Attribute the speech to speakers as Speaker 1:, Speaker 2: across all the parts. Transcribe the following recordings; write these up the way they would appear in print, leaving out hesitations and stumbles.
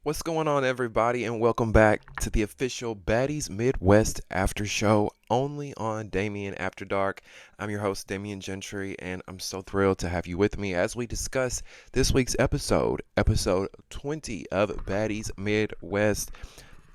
Speaker 1: What's going on, everybody, and welcome back to the official Baddies Midwest After Show only on Damien After Dark. I'm your host, Damien Gentry, and I'm so thrilled to have you with me as we discuss this week's episode 20 of Baddies Midwest.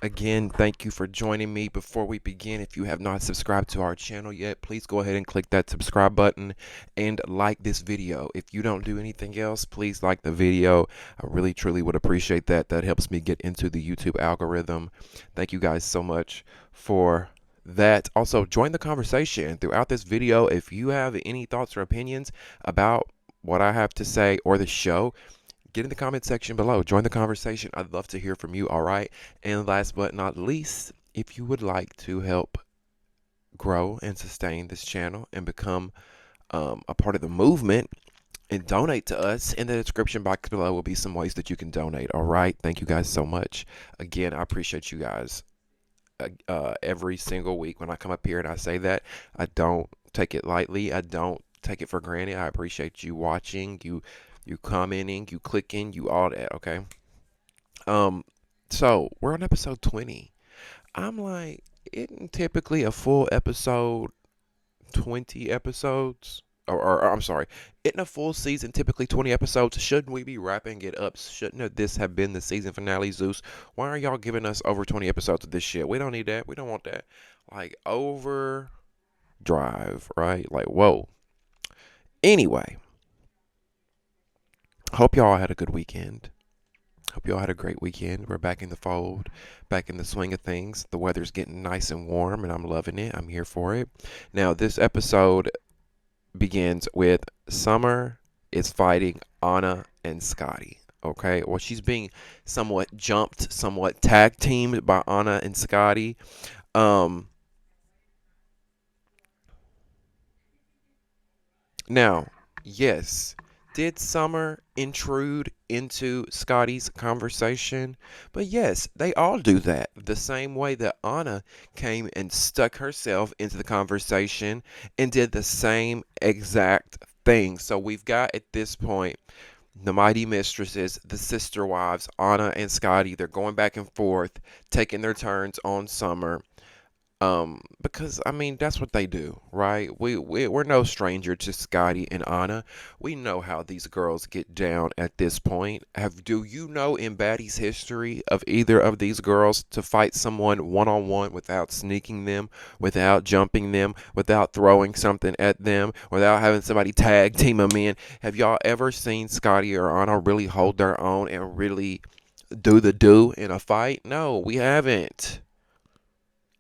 Speaker 1: Again, thank you for joining me. Before we begin, if you have not subscribed to our channel yet, please go ahead and click that subscribe button and like this video. If you don't do anything else, please like the video. I really, truly would appreciate that. That helps me get into the YouTube algorithm. Thank you guys so much for that. Also, join the conversation throughout this video. If you have any thoughts or opinions about what I have to say or the show, get in the comment section below. Join the conversation. I'd love to hear from you, all right? And last but not least, if you would like to help grow and sustain this channel and become a part of the movement and donate to us, in the description box below will be some ways that you can donate, all right? Thank you guys so much. Again, I appreciate you guys every single week when I come up here and I say that. I don't take it lightly. I don't take it for granted. I appreciate you watching, you commenting, you clicking, you all that, okay? So we're on episode 20. I'm like, isn't typically a full episode 20 episodes? Or I'm sorry, isn't a full season typically 20 episodes? Shouldn't we be wrapping it up? Shouldn't this have been the season finale, Zeus? Why are y'all giving us over 20 episodes of this shit? We don't need that. We don't want that. Like, overdrive, right? Like, whoa. Anyway, hope y'all had a good weekend. Hope y'all had a great weekend. We're back in the fold, back in the swing of things. The weather's getting nice and warm, and I'm loving it. I'm here for it. Now, this episode begins with Summer is fighting Anna and Scotty. Okay, well, she's being somewhat jumped, somewhat tag teamed by Anna and Scotty. Um, Now, yes, did Summer intrude into Scotty's conversation? But yes, they all do that. The same way that Anna came and stuck herself into the conversation and did the same exact thing. So we've got at this point the mighty mistresses, the sister wives, Anna and Scotty. They're going back and forth, taking their turns on Summer. Because I mean that's what they do, right? We're no stranger to Scotty and Anna. We know how these girls get down at this point. Do you know in Baddie's history of either of these girls to fight someone one on one without sneaking them, without jumping them, without throwing something at them, without having somebody tag team them in? Have y'all ever seen Scotty or Anna really hold their own and really do the do in a fight? No, we haven't.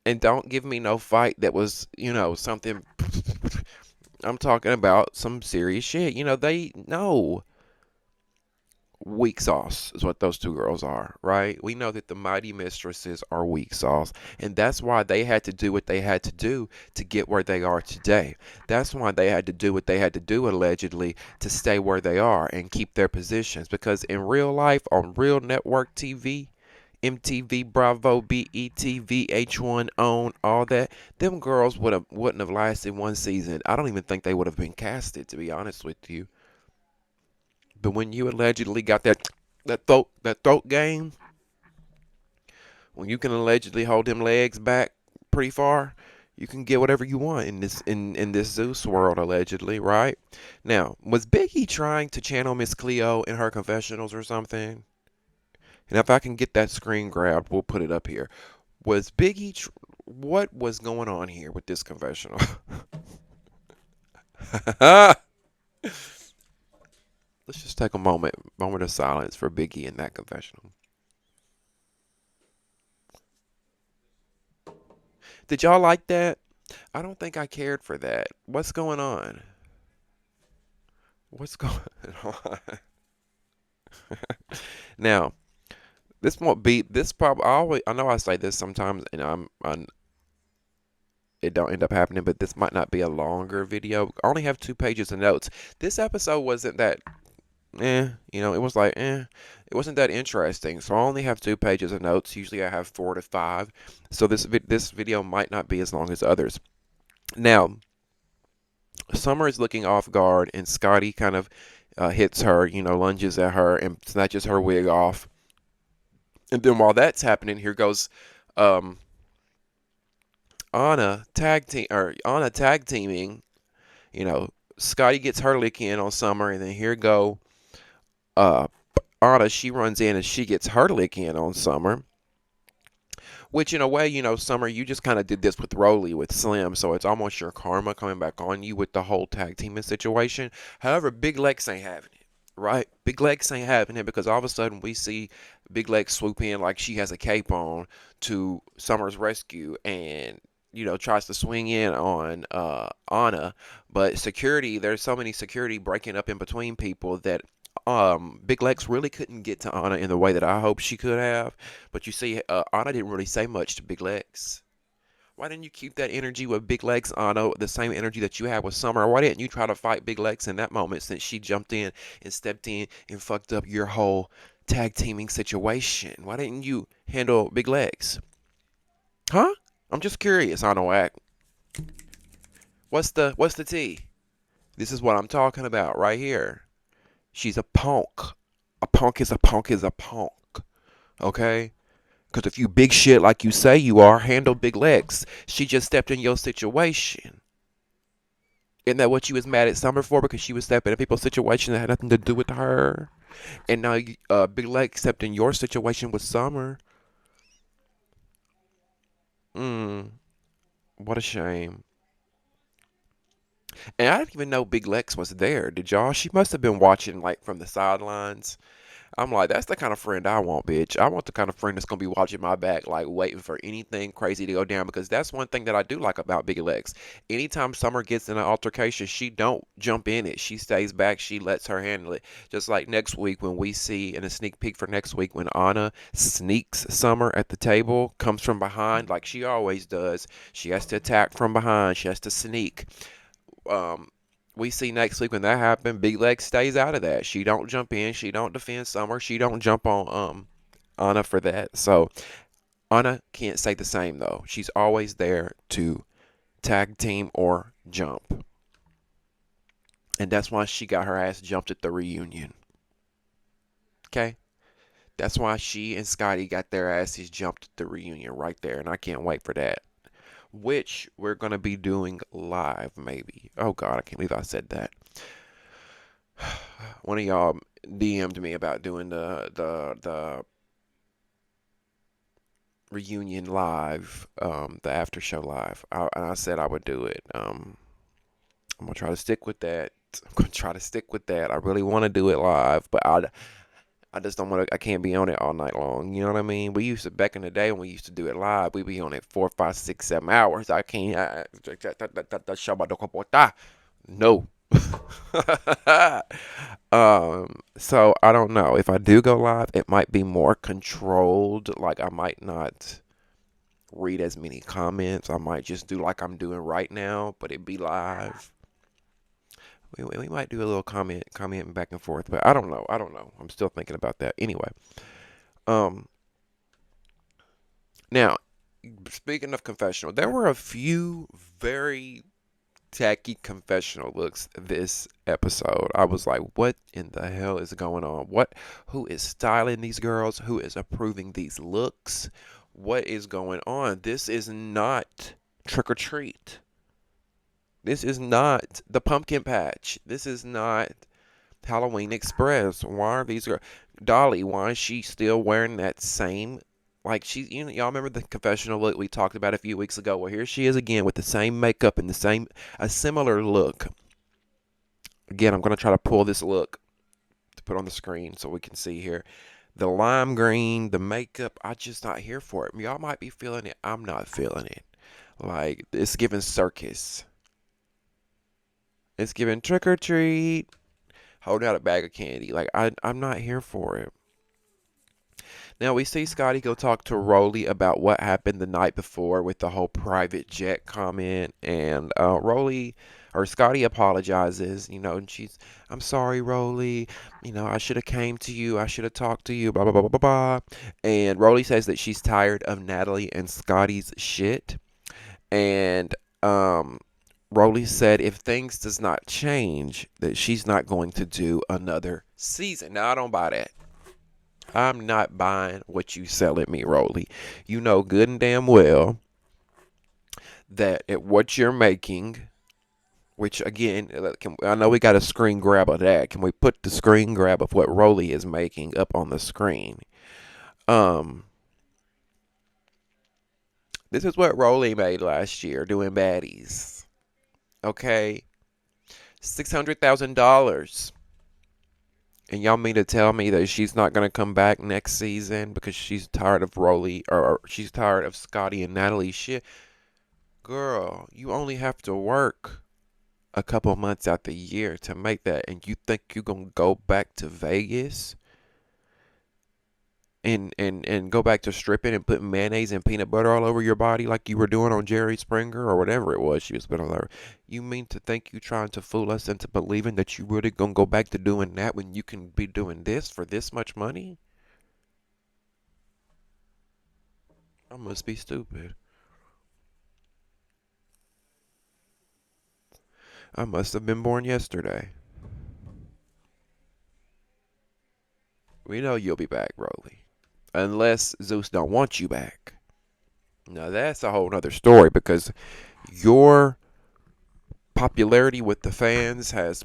Speaker 1: And don't give me no fight that was, something. I'm talking about some serious shit. They know weak sauce is what those two girls are, right? We know that the mighty mistresses are weak sauce, and that's why they had to do what they had to do to get where they are today. That's why they had to do what they had to do, allegedly, to stay where they are and keep their positions. Because in real life, on real network TV, MTV, Bravo, BET, VH1, OWN, all that, them girls wouldn't have lasted one season. I don't even think they would have been casted, to be honest with you. But when you allegedly got that throat game, when you can allegedly hold them legs back pretty far, you can get whatever you want in this Zeus world, allegedly, right? Now, was Biggie trying to channel Miss Cleo in her confessionals or something? And if I can get that screen grabbed, we'll put it up here. Was Biggie, what was going on here with this confessional? Let's just take a moment of silence for Biggie in that confessional. Did y'all like that? I don't think I cared for that. What's going on? What's going on? Now, this won't be this probably. I know I say this sometimes, and it don't end up happening, but this might not be a longer video. I only have 2 pages of notes. This episode wasn't that it was like it wasn't that interesting. So I only have 2 pages of notes. Usually I have 4 to 5. So this video might not be as long as others. Now, Summer is looking off guard, and Scotty kind of hits her, lunges at her and snatches her wig off. And then while that's happening, here goes um, Anna tag teaming. You know, Scotty gets her lick in on Summer, and then here go uh, Anna. She runs in and she gets her lick in on Summer. Which, in a way, Summer, you just kind of did this with Roly, with Slim, so it's almost your karma coming back on you with the whole tag teaming situation. However, Big Lex ain't having it, right? Big Lex ain't having it because all of a sudden we see Big Lex swoop in like she has a cape on to Summer's rescue and tries to swing in on Anna, but security, there's so many security breaking up in between people that Big Lex really couldn't get to Anna in the way that I hoped she could have. But you see, Anna didn't really say much to Big Lex. Why didn't you keep that energy with Big Lex, Anna, the same energy that you had with Summer? Why didn't you try to fight Big Lex in that moment since she jumped in and stepped in and fucked up your whole tag teaming situation? Why didn't you handle Big Lex? Huh? I'm just curious, Anna Wack. What's the tea? This is what I'm talking about right here. She's a punk. A punk is a punk is a punk. Okay? Because if you big shit like you say you are, handle Big Legs. She just stepped in your situation. Isn't that what you was mad at Summer for? Because she was stepping in people's situation that had nothing to do with her. And now Big Legs stepped in your situation with Summer. What a shame. And I didn't even know Big Lex was there. Did y'all? She must have been watching like from the sidelines. I'm like, that's the kind of friend I want, bitch. I want the kind of friend that's gonna be watching my back, like waiting for anything crazy to go down. Because that's one thing that I do like about Big Legs. Anytime Summer gets in an altercation, she don't jump in it. She stays back. She lets her handle it. Just like next week when we see in a sneak peek for next week when Anna sneaks Summer at the table, comes from behind like she always does. She has to attack from behind. She has to sneak. um, we see next week when that happens, Big Leg stays out of that. She don't jump in. She don't defend Summer. She don't jump on Anna for that. So Anna can't say the same though. She's always there to tag team or jump, and that's why she got her ass jumped at the reunion. Okay, that's why she and Scotty got their asses jumped at the reunion right there, and I can't wait for that. Which we're gonna be doing live, maybe. Oh God, I can't believe I said that. One of y'all DM'd me about doing the reunion live, the after show live, and I said I would do it. I'm gonna try to stick with that. I'm gonna try to stick with that. I really want to do it live, but I just don't want to. I can't be on it all night long. You know what I mean? We used to back in the day when we used to do it live. We'd be on it 4, 5, 6, 7 hours. I can't. No. So I don't know. If I do go live, it might be more controlled. Like I might not read as many comments. I might just do like I'm doing right now, but it'd be live. We might do a little comment back and forth, but I don't know. I don't know. I'm still thinking about that. Anyway, um, now speaking of confessional, there were a few very tacky confessional looks this episode. I was like, what in the hell is going on? Who is styling these girls? Who is approving these looks? What is going on? This is not trick or treat. This is not the pumpkin patch. This is not Halloween Express. Why are these girls? Dolly, why is she still wearing that same, like y'all remember the confessional look we talked about a few weeks ago? Well, here she is again with the same makeup and a similar look. Again, I'm gonna try to pull this look to put on the screen so we can see here. The lime green, the makeup, I just not here for it. Y'all might be feeling it. I'm not feeling it. Like it's giving circus. It's giving trick or treat. Holding out a bag of candy. Like I'm not here for it. Now we see Scotty go talk to Roelly about what happened the night before with the whole private jet comment, and Roelly or Scotty apologizes, and I'm sorry, Roelly, I should have came to you, I should have talked to you, blah blah blah blah blah. And Roelly says that she's tired of Natalie and Scotty's shit, and Roelly said if things does not change, that she's not going to do another season. Now I don't buy that. I'm not buying what you selling me, Roly. You know good and damn well that at what you're making, which again, I know we got a screen grab of that. Can we put the screen grab of what Roly is making up on the screen? Um, this is what Roly made last year doing Baddies. Okay, $600,000. And y'all mean to tell me that she's not gonna come back next season because she's tired of Roly or she's tired of Scotty and Natalie's shit? Girl, you only have to work a couple months out the year to make that, and you think you're gonna go back to Vegas and go back to stripping and putting mayonnaise and peanut butter all over your body like you were doing on Jerry Springer or whatever it was she was putting on there? You mean to think you trying to fool us into believing that you really gonna go back to doing that when you can be doing this for this much money? I must be stupid. I must have been born yesterday. We know you'll be back, Rolly. Unless Zeus don't want you back. Now that's a whole other story because your popularity with the fans has.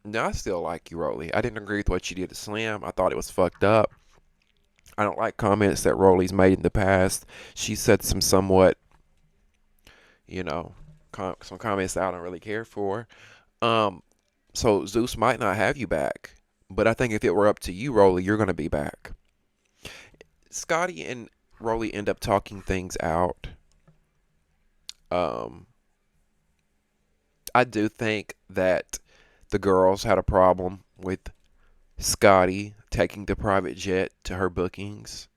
Speaker 1: Now I still like you, Rolly. I didn't agree with what you did to Slim. I thought it was fucked up. I don't like comments that Rolly's made in the past. She said some somewhat, you know, some comments that I don't really care for. Um, so Zeus might not have you back, but I think if it were up to you, Rolly, you're gonna be back. Scotty and Rolly end up talking things out. Um, I do think that the girls had a problem with Scotty taking the private jet to her bookings,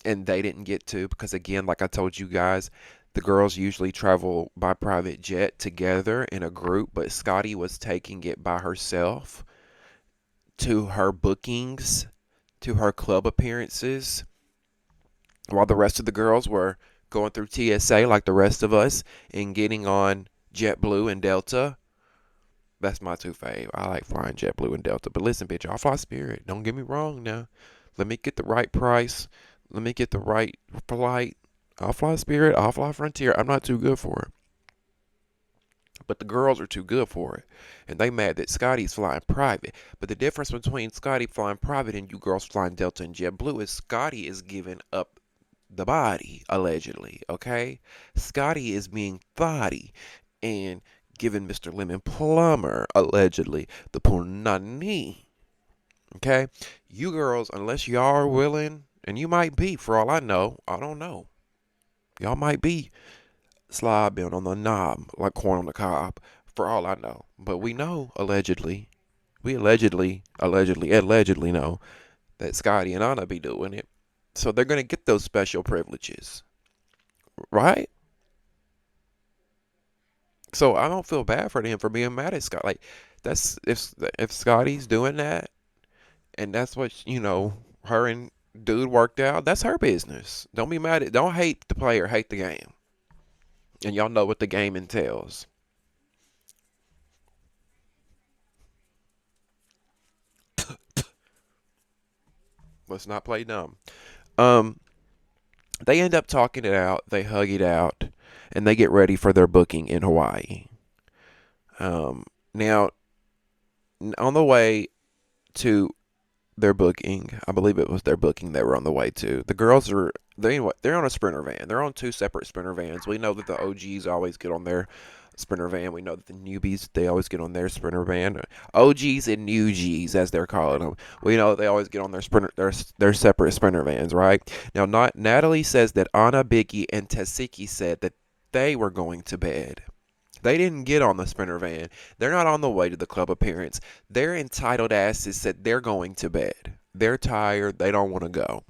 Speaker 1: and they didn't get to because, again, like I told you guys, the girls usually travel by private jet together in a group, but Scotty was taking it by herself to her bookings, to her club appearances, while the rest of the girls were going through TSA like the rest of us and getting on JetBlue and Delta. That's my two fave. I like flying JetBlue and Delta. But listen, bitch, I'll fly Spirit. Don't get me wrong now. Let me get the right price. Let me get the right flight. I'll fly Spirit. I'll fly Frontier. I'm not too good for it. But the girls are too good for it. And they mad that Scotty's flying private. But the difference between Scotty flying private and you girls flying Delta and JetBlue is Scotty is giving up the body, allegedly, okay? Scotty is being thotty and giving Mr. Lemon Plumber, allegedly, the punani, okay? You girls, unless y'all are willing, and you might be, for all I don't know. Y'all might be slobbing on the knob like corn on the cob, for all I know. But we know, allegedly, we allegedly know that Scotty and Anna be doing it. So they're going to get those special privileges, right? So I don't feel bad for them for being mad at Scott. Like that's if Scotty's doing that and that's what her and dude worked out. That's her business. Don't be mad at. Don't hate the player. Hate the game. And y'all know what the game entails. Let's not play dumb. Um, they end up talking it out. They hug it out, and they get ready for their booking in Hawaii. Now on the way to their booking. I believe it was their booking they were on the way to. The girls are they're on a Sprinter van. They're on two separate Sprinter vans. We know that the OGs always get on their Sprinter van. We know that the newbies they always get on their Sprinter van. OGs and new Gs as they're calling them. We know they always get on their Sprinter their separate Sprinter vans, right? Now not Natalie says that Anna, Biggie, and Tasiki said that they were going to bed. They didn't get on the Sprinter van. They're not on the way to the club appearance. Their entitled asses said they're going to bed. They're tired. They don't want to go.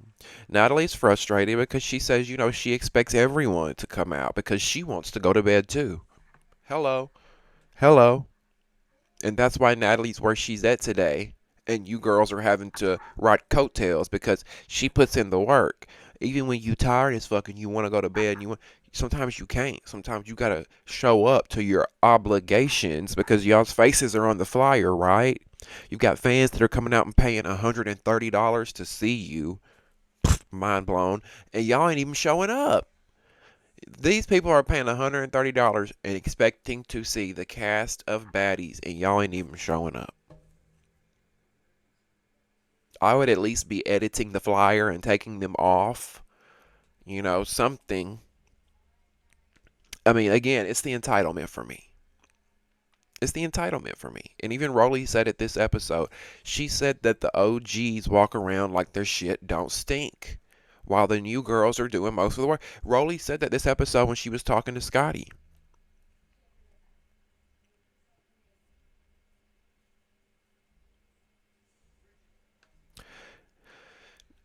Speaker 1: Natalie's frustrated because she says, she expects everyone to come out because she wants to go to bed too. Hello. Hello. And that's why Natalie's where she's at today. And you girls are having to ride coattails because she puts in the work. Even when you tired as fuck and you want to go to bed, and sometimes you can't. Sometimes you gotta show up to your obligations because y'all's faces are on the flyer, right? You've got fans that are coming out and paying $130 to see you. Mind blown. And y'all ain't even showing up. These people are paying $130 and expecting to see the cast of Baddies, and y'all ain't even showing up. I would at least be editing the flyer and taking them off. Something. I mean, again, it's the entitlement for me. It's the entitlement for me. And even Roelly said it this episode. She said that the OGs walk around like their shit don't stink, while the new girls are doing most of the work. Roelly said that this episode when she was talking to Scotty.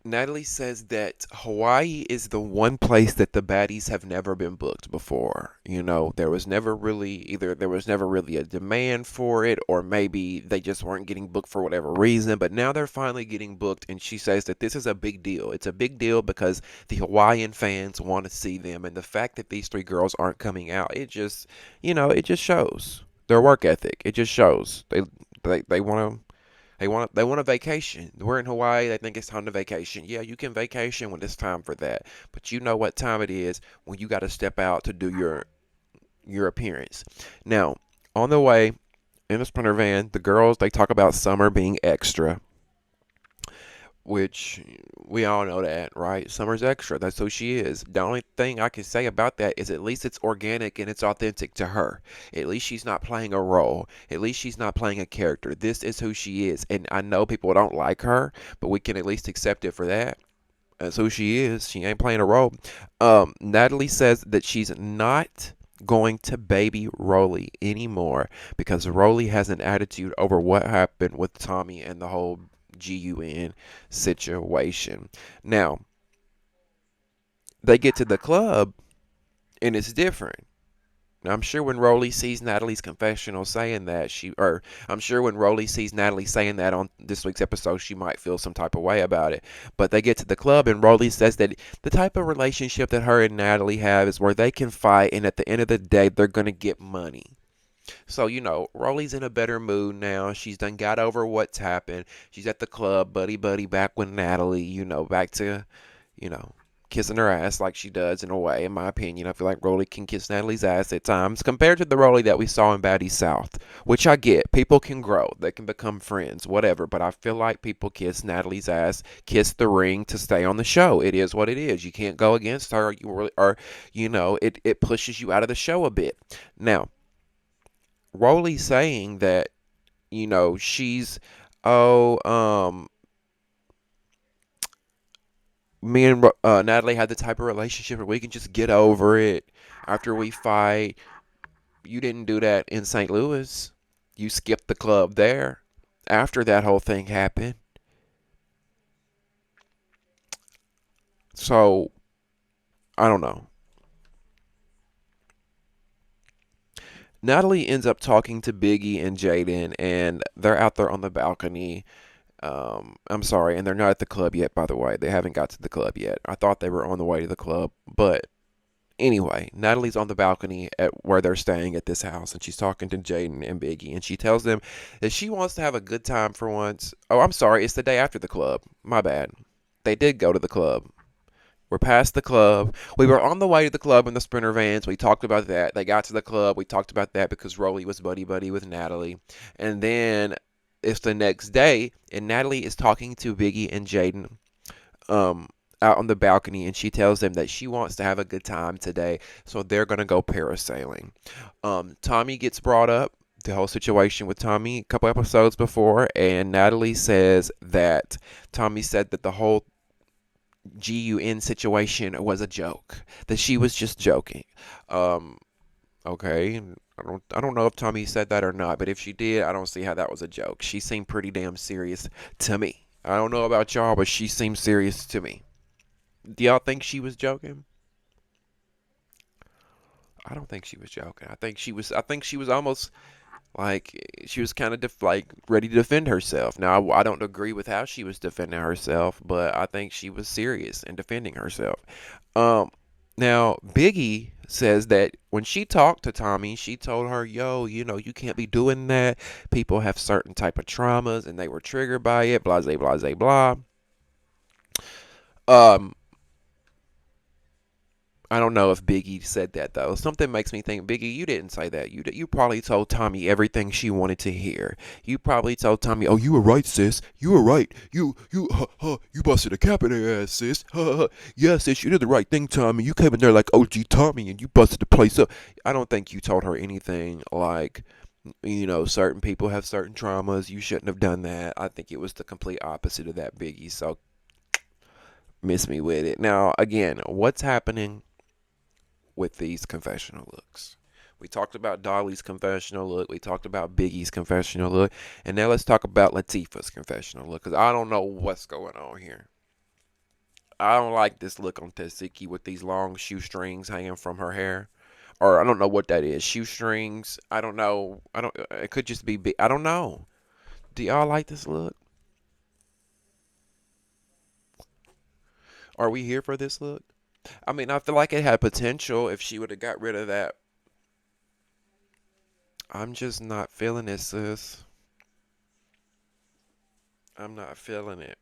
Speaker 1: Natalie says that Hawaii is the one place that the baddies have never been booked before. There was never really a demand for it, or maybe they just weren't getting booked for whatever reason, but now they're finally getting booked, and she says that this is a big deal. It's a big deal because the Hawaiian fans want to see them, and the fact that these three girls aren't coming out, it just shows their work ethic. It just shows they want to they want a vacation. We're in Hawaii. They think it's time to vacation. Yeah, you can vacation when it's time for that. But you know what time it is when you got to step out to do your appearance. Now, on the way in the Sprinter van, the girls they talk about Summer being extra, which we all know that, right? Summer's extra. That's who she is. The only thing I can say about that is at least it's organic and it's authentic to her. At least she's not playing a role. At least she's not playing a character. This is who she is. And I know people don't like her, but we can at least accept it for that. That's who she is. She ain't playing a role. Natalie says that she's not going to baby Roelly anymore because Roelly has an attitude over what happened with Tommy and the whole GUN situation. Now, they get to the club and it's different. Now, I'm sure when Roelly sees Natalie's confessional saying that, I'm sure when Roelly sees Natalie saying that on this week's episode, she might feel some type of way about it. But they get to the club and Roelly says that the type of relationship that her and Natalie have is where they can fight, and at the end of the day, they're going to get money. So, Roelly's in a better mood now. She's done got over what's happened. She's at the club, buddy back with Natalie, back to, you know, kissing her ass like she does in a way, in my opinion. I feel like Roelly can kiss Natalie's ass at times compared to the Roelly that we saw in Baddies South, which I get. People can grow. They can become friends, whatever. But I feel like people kiss Natalie's ass, kiss the ring to stay on the show. It is what it is. You can't go against her, it pushes you out of the show a bit. Now, Roelly saying that, she's, oh, me and Natalie had the type of relationship where we can just get over it after we fight. You didn't do that in St. Louis. You skipped the club there after that whole thing happened. So, I don't know. Natalie ends up talking to Biggie and Jaden, and they're out there on the balcony. I'm sorry, and they're not at the club yet, by the way. They haven't got to the club yet. I thought they were on the way to the club, but anyway, Natalie's on the balcony at where they're staying at this house, and she's talking to Jaden and Biggie, and she tells them that she wants to have a good time for once. Oh, I'm sorry, it's the day after the club. My bad. They did go to the club. We're past the club. We were on the way to the club in the Sprinter vans. We talked about that. They got to the club. We talked about that because Roelly was buddy with Natalie. And then it's the next day, and Natalie is talking to Biggie and Jaden out on the balcony, and she tells them that she wants to have a good time today, so they're going to go parasailing. Tommy gets brought up, the whole situation with Tommy a couple episodes before, and Natalie says that Tommy said that the whole GUN situation was a joke, that she was just joking. Okay, I don't know if Tommy said that or not, but if she did, I don't see how that was a joke. She seemed pretty damn serious to me. I don't know about y'all, but she seemed serious to me. Do y'all think she was joking? I don't think she was joking. I think she was almost like she was kind of like ready to defend herself. Now, I don't agree with how she was defending herself, but I think she was serious in defending herself. Um, Now Biggie says that when she talked to Tommy, she told her, yo, you can't be doing that. People have certain type of traumas and they were triggered by it, blah, blah, blah, blah. Um, I don't know if Biggie said that though. Something makes me think, Biggie, you didn't say that. You probably told Tommy everything she wanted to hear. You probably told Tommy, "Oh, you were right, sis. You were right. You busted a cap in her ass, sis. Yeah, sis, you did the right thing, Tommy. You came in there like OG Tommy and you busted the place up." I don't think you told her anything like, certain people have certain traumas. You shouldn't have done that. I think it was the complete opposite of that, Biggie. So miss me with it. Now, again, what's happening with these confessional looks? We talked about Dolly's confessional look. We talked about Biggie's confessional look. And now let's talk about Latifah's confessional look, because I don't know what's going on here. I don't like this look on Tzatziki with these long shoestrings hanging from her hair. Or I don't know what that is. Shoestrings. I don't know. It could just be big. I don't know. Do y'all like this look? Are we here for this look? I mean, I feel like it had potential if she would have got rid of that. I'm just not feeling it, sis. I'm not feeling it.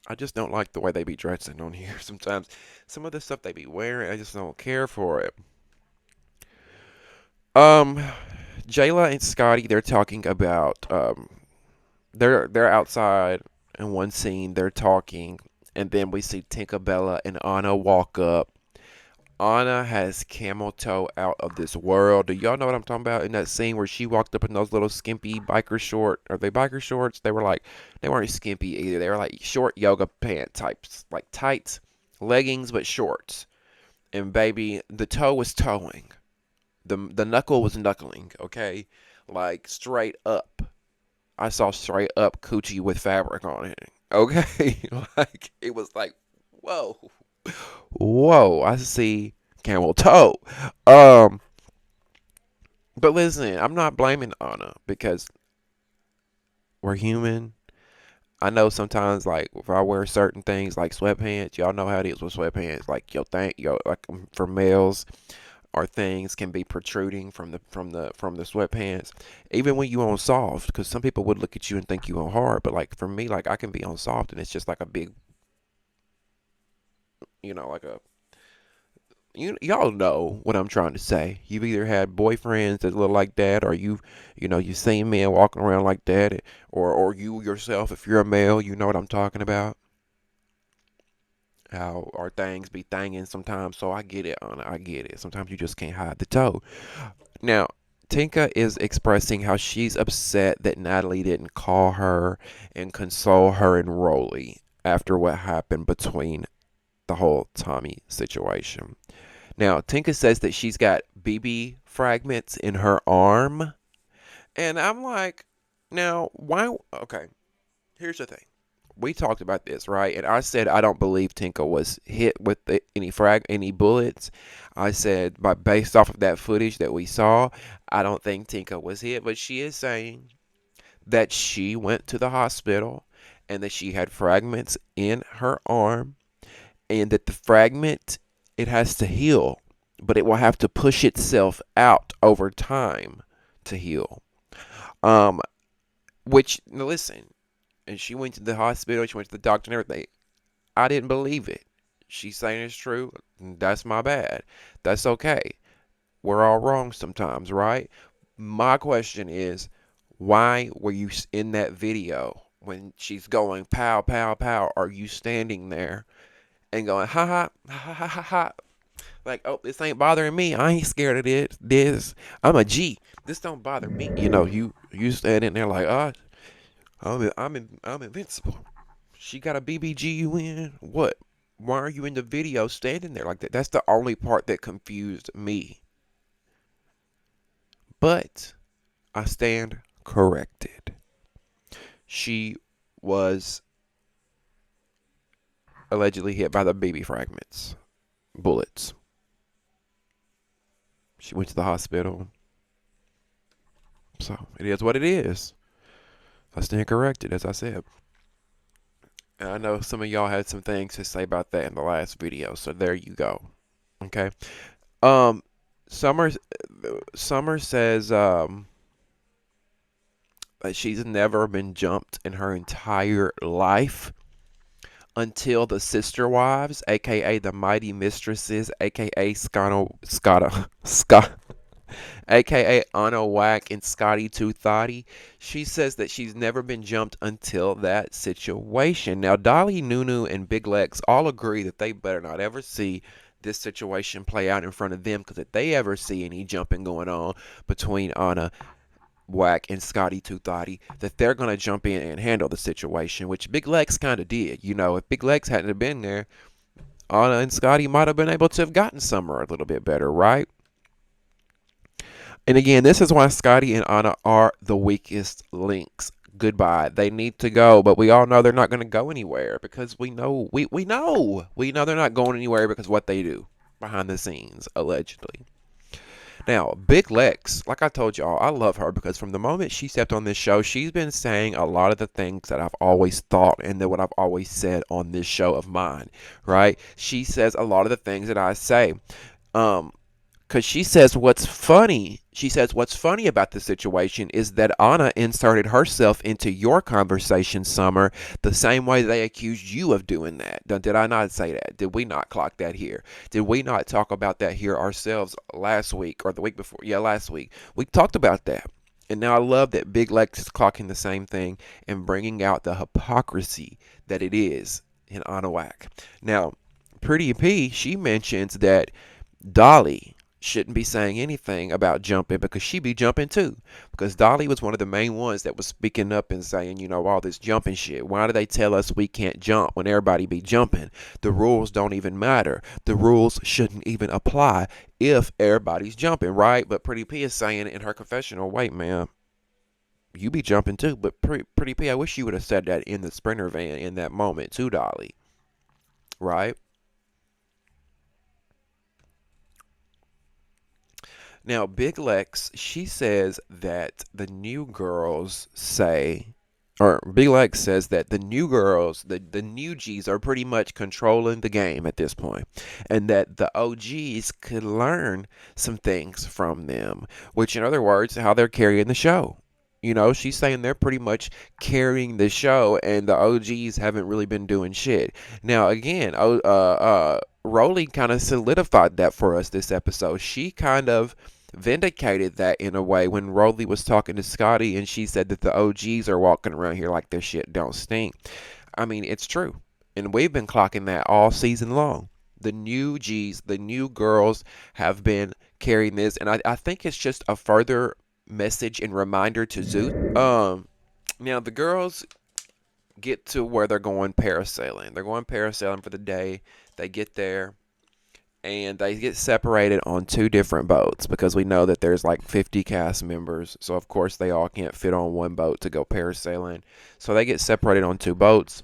Speaker 1: I just don't like the way they be dressing on here sometimes. Some of the stuff they be wearing, I just don't care for it. Um, Jayla and Scotty, they're talking about they're outside in one scene, they're talking, and then we see Tinkerbella and Anna walk up. Anna has camel toe out of this world. Do y'all know what I'm talking about? In that scene where she walked up in those little skimpy biker short, are they biker shorts? They weren't skimpy either. They were like short yoga pant types, like tights, leggings but shorts. And baby, the toe was toeing. The knuckle was knuckling. Okay, like straight up. I saw straight up coochie with fabric on it. Okay, like it was like, whoa. Whoa, I see camel toe. Um, but listen, I'm not blaming Anna because we're human. I know sometimes, like if I wear certain things like sweatpants, y'all know how it is with sweatpants. Like for males, or things can be protruding from the sweatpants, even when you on soft. Because some people would look at you and think you on hard, but like for me, like I can be on soft and it's just like a big, like a y'all know what I'm trying to say. You've either had boyfriends that look like that, or you've seen men walking around like that, or you yourself, if you're a male, you know what I'm talking about. How our things be thanging sometimes. So I get it, Anna. I get it. Sometimes you just can't hide the toe. Now, Tinka is expressing how she's upset that Natalie didn't call her and console her and Roelly after what happened between the whole Tommy situation. Now, Tinka says that she's got BB fragments in her arm. And I'm like, now, why? Okay, here's the thing. We talked about this, right? And I said I don't believe Tinka was hit with any bullets. I said, based off of that footage that we saw, I don't think Tinka was hit. But she is saying that she went to the hospital and that she had fragments in her arm, and that the fragment, it has to heal, but it will have to push itself out over time to heal. Um, which, now listen, and she went to the hospital, she went to the doctor and everything. I didn't believe it. She's saying it's true. That's my bad. That's okay. We're all wrong sometimes, right? My question is, why were you in that video when she's going pow, pow, pow? Are you standing there and going, ha ha, ha ha ha ha? Like, oh, this ain't bothering me. I ain't scared of this. I'm a G. This don't bother me. You standing there like, I'm invincible. She got a BBG in. What? Why are you in the video standing there like that? That's the only part that confused me. But I stand corrected. She was allegedly hit by the BB fragments, bullets. She went to the hospital. So it is what it is. I stand corrected, as I said. And I know some of y'all had some things to say about that in the last video, so there you go. Okay. Um, Summer Summer says that she's never been jumped in her entire life until the sister wives, aka the mighty mistresses, aka Scott, aka Anna Whack and Scotty Too Thotty. She says that she's never been jumped until that situation. Now, Dolly, Nunu, and Big Lex all agree that they better not ever see this situation play out in front of them, because if they ever see any jumping going on between Anna Whack and Scotty Too Thotty, that they're going to jump in and handle the situation, which Big Lex kind of did. You know, if Big Lex hadn't have been there, Anna and Scotty might have been able to have gotten Summer a little bit better, right? And again, this is why Scotty and Anna are the weakest links. Goodbye. They need to go, but we all know they're not going to go anywhere, because we know they're not going anywhere because of what they do behind the scenes, allegedly. Now, Big Lex, like I told y'all, I love her because from the moment she stepped on this show, she's been saying a lot of the things that I've always thought and that what I've always said on this show of mine, right? She says a lot of the things that I say. Um, because she says what's funny about the situation is that Anna inserted herself into your conversation, Summer, the same way they accused you of doing that. Did I not say that? Did we not clock that here? Did we not talk about that here ourselves last week or the week before? Yeah, last week. We talked about that. And now I love that Big Lex is clocking the same thing and bringing out the hypocrisy that it is in Anna Whack. Now, Pretty P, she mentions that Dolly shouldn't be saying anything about jumping because she be jumping too. Because Dolly was one of the main ones that was speaking up and saying, all this jumping shit. Why do they tell us we can't jump when everybody be jumping? The rules don't even matter. The rules shouldn't even apply if everybody's jumping, right? But Pretty P is saying in her confessional, wait, man, you be jumping too. But Pretty P, I wish you would have said that in the Sprinter van in that moment to Dolly, right? Now, Big Lex, she says that the new girls say, or Big Lex says that the new girls, the new G's are pretty much controlling the game at this point, and that the OGs could learn some things from them, which, in other words, how they're carrying the show. She's saying they're pretty much carrying the show, and the OGs haven't really been doing shit. Now, again, Roelly kind of solidified that for us this episode. She kind of vindicated that in a way when Roelly was talking to Scotty and she said that the OGs are walking around here like their shit don't stink. I mean, it's true. And we've been clocking that all season long. The new G's, the new girls have been carrying this. And I think it's just a further message and reminder to Zeus. Now, the girls get to where they're going parasailing. They're going parasailing for the day. They get there and they get separated on two different boats because we know that there's like 50 cast members. So, of course, they all can't fit on one boat to go parasailing. So they get separated on two boats.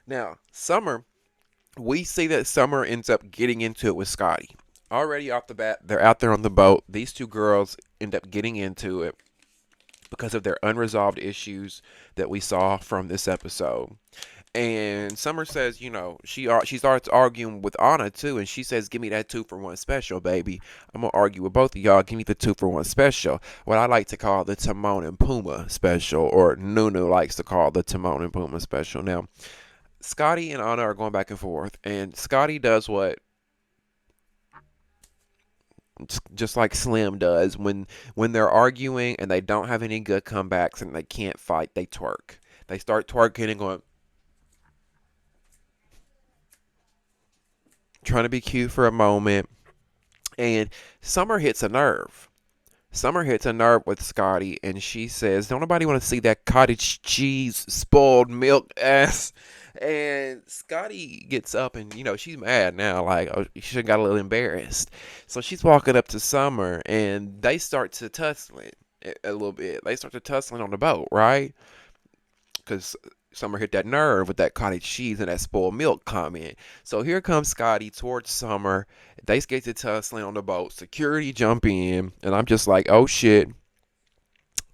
Speaker 1: Now, Summer, we see that Summer ends up getting into it with Scotty. Already off the bat, they're out there on the boat. These two girls end up getting into it because of their unresolved issues that we saw from this episode. And Summer says, she starts arguing with Anna too, and she says, "Give me that 2-for-1 special, baby. I'm gonna argue with both of y'all. Give me the 2-for-1 special." What I like to call the Timon and Puma special, or Nunu likes to call the Timon and Puma special. Now, Scotty and Anna are going back and forth, and Scotty does what just like Slim does when they're arguing and they don't have any good comebacks and they can't fight, they twerk. They start twerking and going, trying to be cute for a moment. And Summer hits a nerve. Summer hits a nerve with Scotty, and she says, "Don't nobody want to see that cottage cheese spoiled milk ass." And Scotty gets up, and she's mad now. Like, oh, she got a little embarrassed. So she's walking up to Summer, and they start to tussling a little bit. They start to tussling on the boat, right? Because Summer hit that nerve with that cottage cheese and that spoiled milk comment. So here comes Scotty towards Summer. They get to tussling on the boat. Security jump in, and I'm just like, oh shit.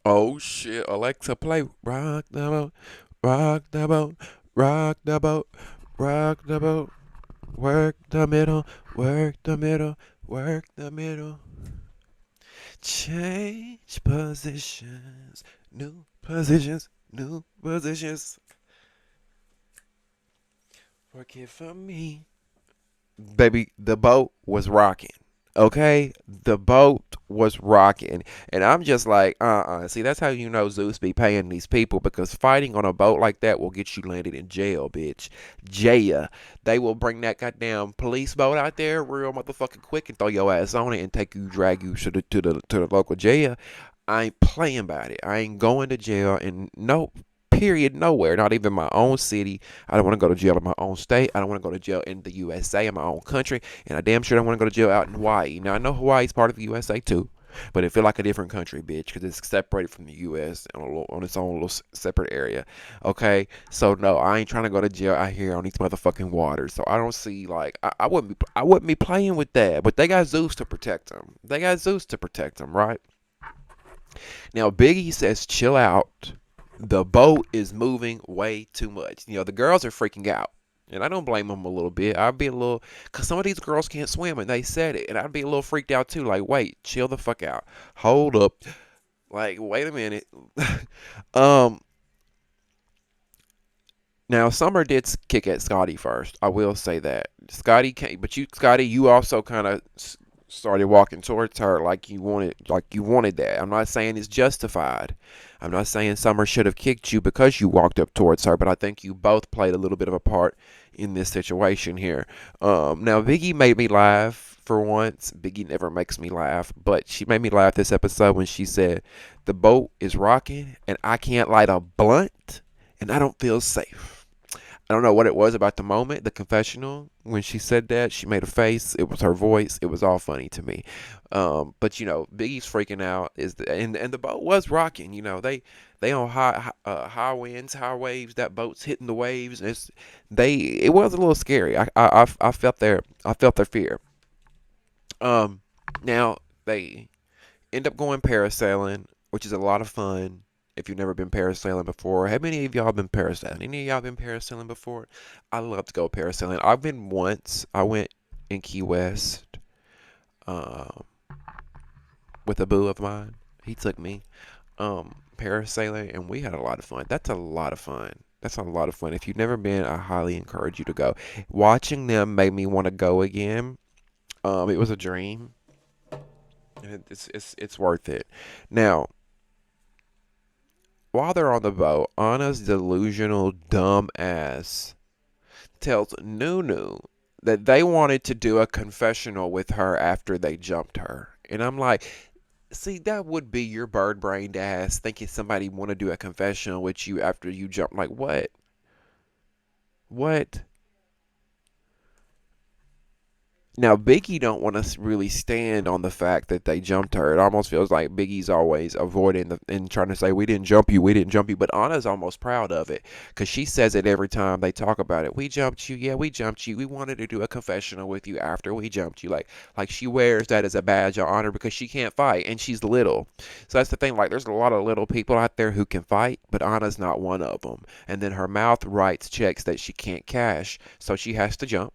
Speaker 1: Oh shit, Alexa, play rock the boat, rock the boat, rock the boat, rock the boat, work the middle, work the middle, work the middle. Change positions, new positions, new positions. Work it for me. Baby, the boat was rocking. Okay, the boat was rocking, and I'm just like, See, that's how you know Zeus be paying these people because fighting on a boat like that will get you landed in jail, bitch. Jail. They will bring that goddamn police boat out there real motherfucking quick and throw your ass on it and take you, drag you to the local jail. I ain't playing about it. I ain't going to jail and no period nowhere, not even my own city. I don't want to go to jail in my own state. I don't want to go to jail in the USA, in my own country. And I damn sure don't want to go to jail out in Hawaii. Now, I know Hawaii's part of the USA too, but it feel like a different country, bitch, because it's separated from the U.S. On its own little separate area. Okay, so no, I ain't trying to go to jail out here on these motherfucking waters. So I don't see like I wouldn't be playing with that. But they got Zeus to protect them. They got Zeus to protect them, right? Now Biggie says, chill out. The boat is moving way too much. The girls are freaking out. And I don't blame them a little bit. I'd be a little, because some of these girls can't swim and they said it. And I'd be a little freaked out too. Like, wait, chill the fuck out. Hold up. Like, wait a minute. um, Now, Summer did kick at Scotty first. I will say that. Scotty came, but Scotty, you also kind of started walking towards her like you wanted that. I'm not saying it's justified. I'm not saying Summer should have kicked you because you walked up towards her, but I think you both played a little bit of a part in this situation here. Now Biggie made me laugh for once. Biggie never makes me laugh, but she made me laugh this episode when she said, "The boat is rocking and I can't light a blunt and I don't feel safe." I don't know what it was about the moment, the confessional, when she said that. She made a face. It was her voice. It was all funny to me. But Biggie's freaking out. And the boat was rocking. They on high winds, high waves. That boat's hitting the waves. It was a little scary. I felt their fear. Um, Now they end up going parasailing, which is a lot of fun. If you've never been parasailing before, how many of y'all been parasailing? Any of y'all been parasailing before? I love to go parasailing. I've been once. I went in Key West um, with a boo of mine. He took me parasailing, and we had a lot of fun. That's a lot of fun. That's a lot of fun. If you've never been, I highly encourage you to go. Watching them made me want to go again. It was a dream, and it's worth it. Now, while they're on the boat, Anna's delusional dumb ass tells Nunu that they wanted to do a confessional with her after they jumped her. And I'm like, see, that would be your bird brained ass thinking somebody want to do a confessional with you after you jump. Like, what? What? Now Biggie don't want to really stand on the fact that they jumped her. It almost feels like Biggie's always avoiding and trying to say we didn't jump you, we didn't jump you. But Anna's almost proud of it because she says it every time they talk about it. We jumped you, yeah, we jumped you. We wanted to do a confessional with you after we jumped you. Like she wears that as a badge of honor because she can't fight and she's little. So that's the thing. Like there's a lot of little people out there who can fight, but Anna's not one of them. And then her mouth writes checks that she can't cash, so she has to jump.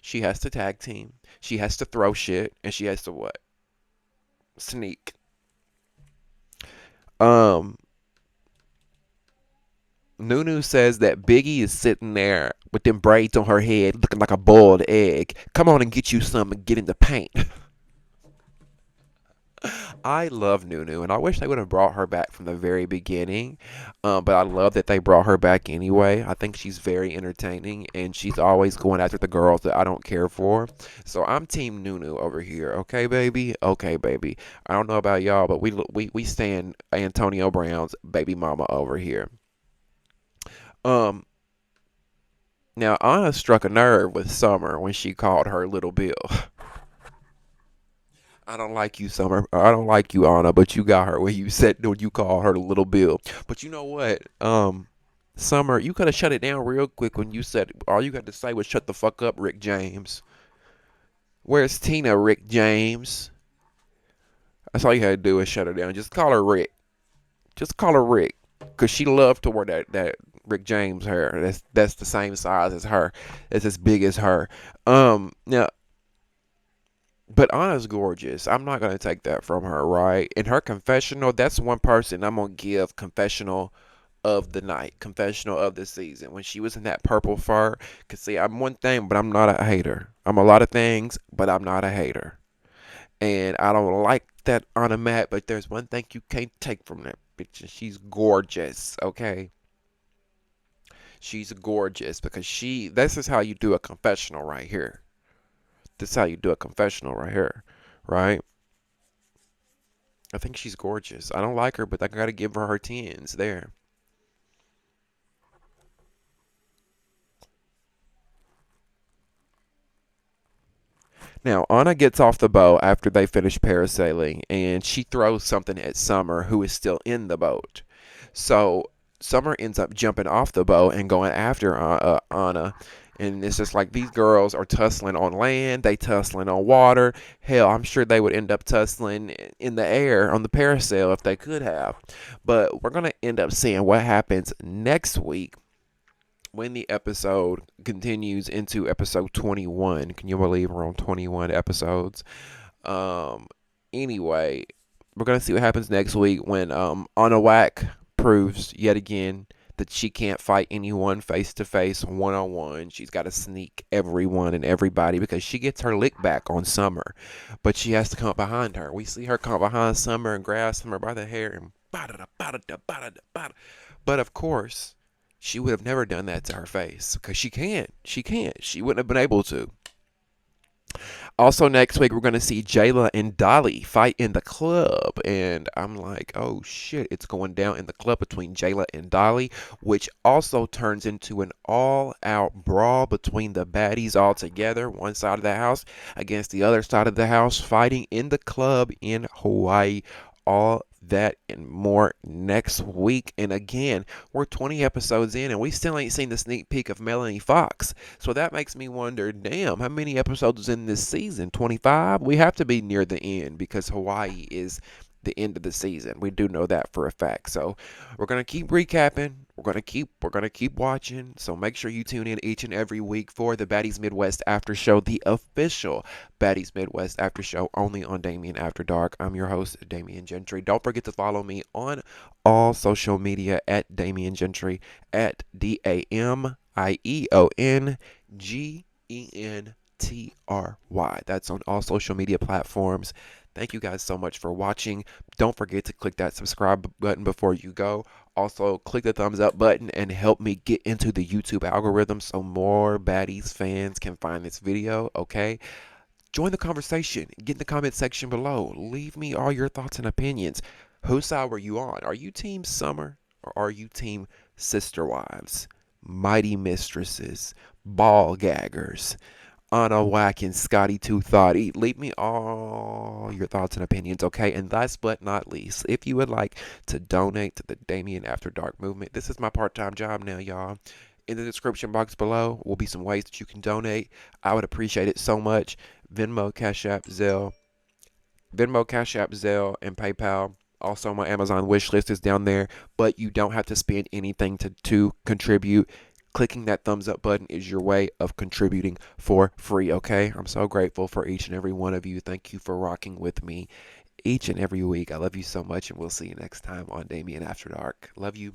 Speaker 1: She has to tag team. She has to throw shit, and she has to what? Sneak. Um, Nunu says that Biggie is sitting there with them braids on her head, looking like a boiled egg. Come on and get you some and get in the paint. I love Nunu, and I wish they would have brought her back from the very beginning. But I love that they brought her back anyway. I think she's very entertaining, and she's always going after the girls that I don't care for. So I'm Team Nunu over here. Okay, baby. Okay, baby. I don't know about y'all, but we stand Antonio Brown's baby mama over here. Um. Now Anna struck a nerve with Summer when she called her Little Bill. I don't like you, Summer. I don't like you, Anna, but you got her when you call her the Little Bill. But you know what? Summer, you could have shut it down real quick when you said all you got to say was shut the fuck up, Rick James. Where's Tina, Rick James? That's all you had to do is shut her down. Just call her Rick. Just call her Rick, cause she loved to wear that Rick James hair. That's the same size as her. It's as big as her. Now, but Anna's gorgeous. I'm not gonna take that from her, right? In her confessional, that's one person I'm gonna give confessional of the night, confessional of the season. When she was in that purple fur, cause see, I'm one thing, but I'm not a hater. I'm a lot of things, but I'm not a hater. And I don't like that Anna Matt, but there's one thing you can't take from that bitch, and she's gorgeous. Okay, she's gorgeous because she. This is how you do a confessional right here. This is how you do a confessional right here, right? I think she's gorgeous. I don't like her, but I gotta give her her tens there. Now, Anna gets off the boat after they finish parasailing, and she throws something at Summer, who is still in the boat. So Summer ends up jumping off the boat and going after Anna. And it's just like these girls are tussling on land, they tussling on water. Hell, I'm sure they would end up tussling in the air on the parasail if they could have. But we're going to end up seeing what happens next week when the episode continues into episode 21. Can you believe we're on 21 episodes? Um, anyway, we're gonna see what happens next week when Onawak proves yet again that she can't fight anyone face to face, one on one. She's got to sneak everyone and everybody because she gets her lick back on Summer, but she has to come up behind her. We see her come behind Summer and grab Summer by the hair and but of course, she would have never done that to her face because she can't. She can't. She wouldn't have been able to. Also, next week, we're going to see Jayla and Dolly fight in the club. And I'm like, oh shit, it's going down in the club between Jayla and Dolly, which also turns into an all out brawl between the baddies all together, one side of the house against the other side of the house, fighting in the club in Hawaii. All that and more next week. And again, we're 20 episodes in and we still ain't seen the sneak peek of Melanie Fox. So that makes me wonder, damn, how many episodes is in this season? 25? We have to be near the end because Hawaii is the end of the season. We do know that for a fact. So we're gonna keep recapping. We're gonna keep watching. So make sure you tune in each and every week for the Baddies Midwest After Show, the official Baddies Midwest After Show, only on Damien After Dark. I'm your host, Damien Gentry. Don't forget to follow me on all social media at Damien Gentry, at DamieonGentry. That's on all social media platforms. Thank you guys so much for watching. Don't forget to click that subscribe button before you go. Also, click the thumbs up button and help me get into the YouTube algorithm so more Baddies fans can find this video, okay? Join the conversation. Get in the comment section below. Leave me all your thoughts and opinions. Whose side were you on? Are you Team Summer or are you Team Sister Wives? Mighty Mistresses? Ball gaggers? Anna Whack and Scotty Too Thoughty. Leave me all your thoughts and opinions, okay? And last but not least, if you would like to donate to the Damien After Dark movement, this is my part-time job now, y'all. In the description box below will be some ways that you can donate. I would appreciate it so much. Venmo, Cash App, Zelle. Venmo, Cash App, Zelle, and PayPal. Also, my Amazon wish list is down there, but you don't have to spend anything to contribute. Clicking that thumbs up button is your way of contributing for free, okay? I'm so grateful for each and every one of you. Thank you for rocking with me each and every week. I love you so much, and we'll see you next time on Damien After Dark. Love you.